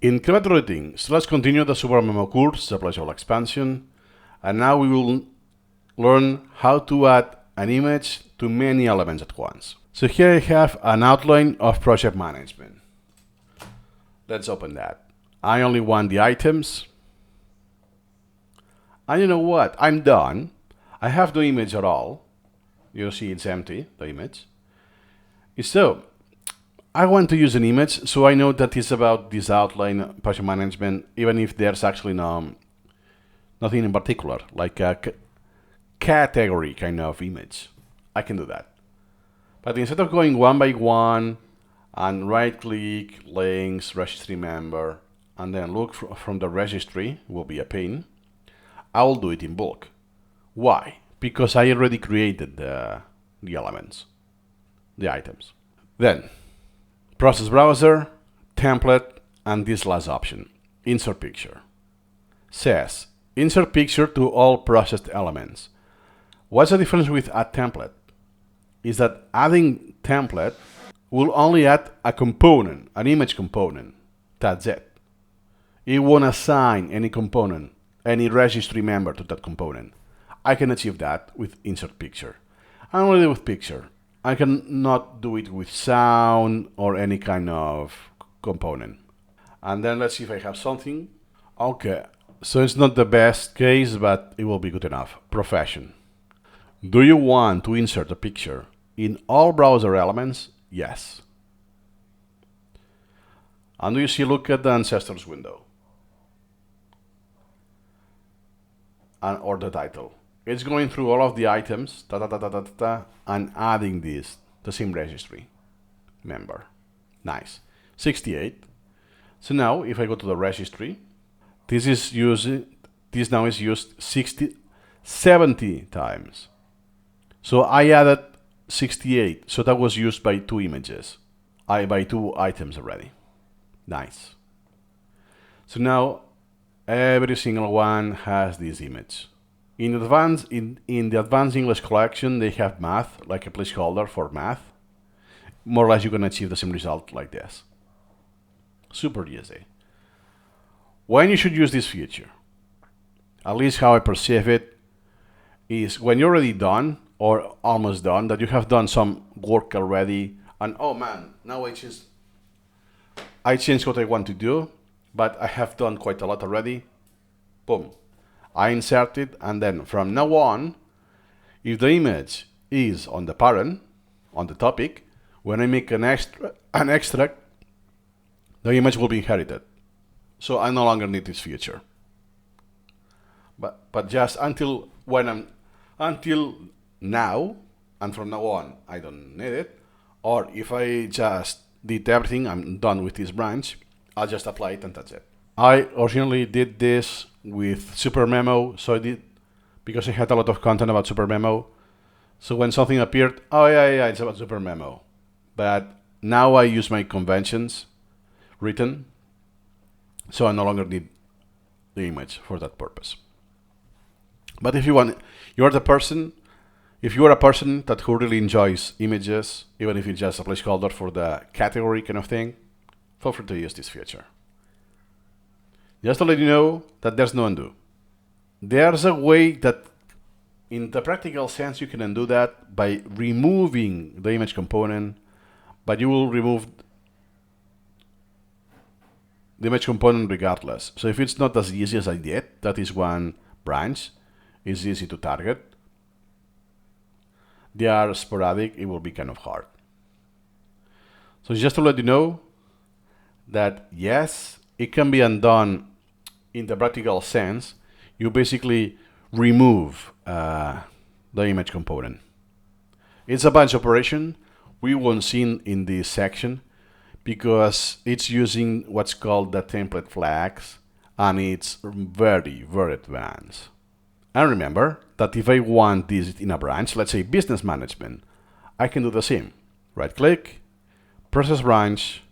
Incremental routing. So let's continue the Supermemo course, the playable expansion. And now we will learn how to add an image to many elements at once. So here I have an outline of project management. Let's open that. I only want the items. And you know what? I'm done. I have no image at all. You see it's empty, the image. So I want to use an image, so I know that it's about this outline project management, even if there's actually nothing in particular, like a category kind of image. I can do that. But instead of going one by one and right-click, links, registry member, and then look from the registry, will be a pain, I will do it in bulk. Why? Because I already created the elements, the items. Then, process browser, template, and this last option, insert picture. Says, insert picture to all processed elements. What's the difference with add template? Is that adding template will only add a component, an image component. That's it. It won't assign any component, any registry member to that component. I can achieve that with insert picture. And only with picture. I cannot do it with sound or any kind of component. And then let's see if I have something. Okay, so it's not the best case, but it will be good enough. Profession. Do you want to insert a picture in all browser elements? Yes. And do you see, look at the ancestors window. Or the title. It's going through all of the items, and adding this, the same registry member. Nice. 68. So now, if I go to the registry, this now is used 70 times. So I added 68. So that was used by two images, by two items already. Nice. So now every single one has this image. In the advanced English collection, they have math, like a placeholder for math. More or less, you can achieve the same result like this. Super easy. When you should use this feature, at least how I perceive it, is when you're already done or almost done, that you have done some work already, and oh man, now I changed what I want to do, but I have done quite a lot already. Boom. I insert it, and then from now on, if the image is on the parent, on the topic, when I make an extract, the image will be inherited. So I no longer need this feature. But just until now, and from now on, I don't need it. Or if I just did everything, I'm done with this branch, I'll just apply it and that's it. I originally did this with Supermemo, so I did because I had a lot of content about Supermemo. So when something appeared, oh yeah, it's about Supermemo. But now I use my conventions written, so I no longer need the image for that purpose. But if you want, if you are a person that who really enjoys images, even if it's just a placeholder for the category kind of thing, feel free to use this feature. Just to let you know that there's no undo. There's a way that, in the practical sense, you can undo that by removing the image component, but you will remove the image component regardless. So if it's not as easy as I did, that is one branch, it's easy to target. They are sporadic, it will be kind of hard. So just to let you know that yes, it can be undone in the practical sense. You basically remove the image component. It's a bunch operation. We won't see in this section because it's using what's called the template flags, and it's very, very advanced. And remember that if I want this in a branch, let's say business management, I can do the same. Right click, process branch,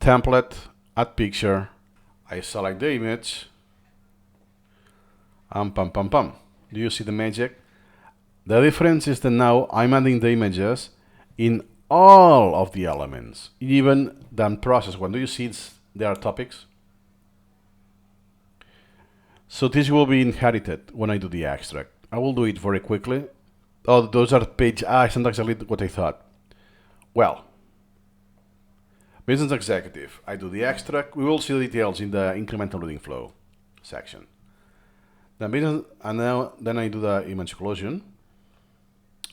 template, add picture, I select the image, and pam pam pam. Do you see the magic? The difference is that now I'm adding the images in all of the elements, even the process. When do you see there are topics? So this will be inherited when I do the extract. I will do it very quickly. Oh, those are page, it's not exactly what I thought. Well, business executive, I do the extract. We will see the details in the incremental reading flow section. Then business, and now then I do the image closure.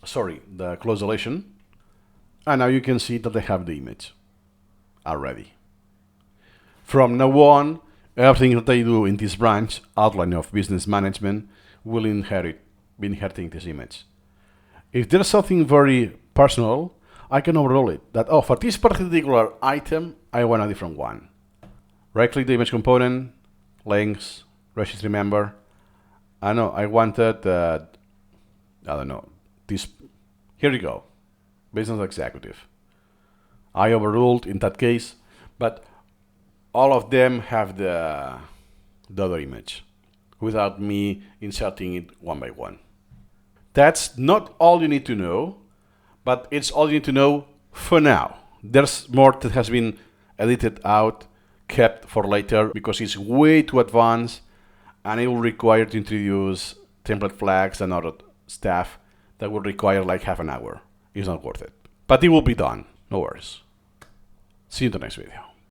Sorry, the close deletion. And now you can see that I have the image already. From now on, everything that I do in this branch, outline of business management, will be inheriting this image. If there's something very personal, I can overrule it. That, oh, for this particular item, I want a different one. Right-click the image component, links, registry member. I know, I wanted, I don't know, this, here you go, business executive. I overruled in that case, but all of them have the other image without me inserting it one by one. That's not all you need to know, but it's all you need to know for now. There's more that has been edited out, kept for later, because it's way too advanced, and it will require to introduce template flags and other stuff that will require like half an hour. It's not worth it. But it will be done, no worries. See you in the next video.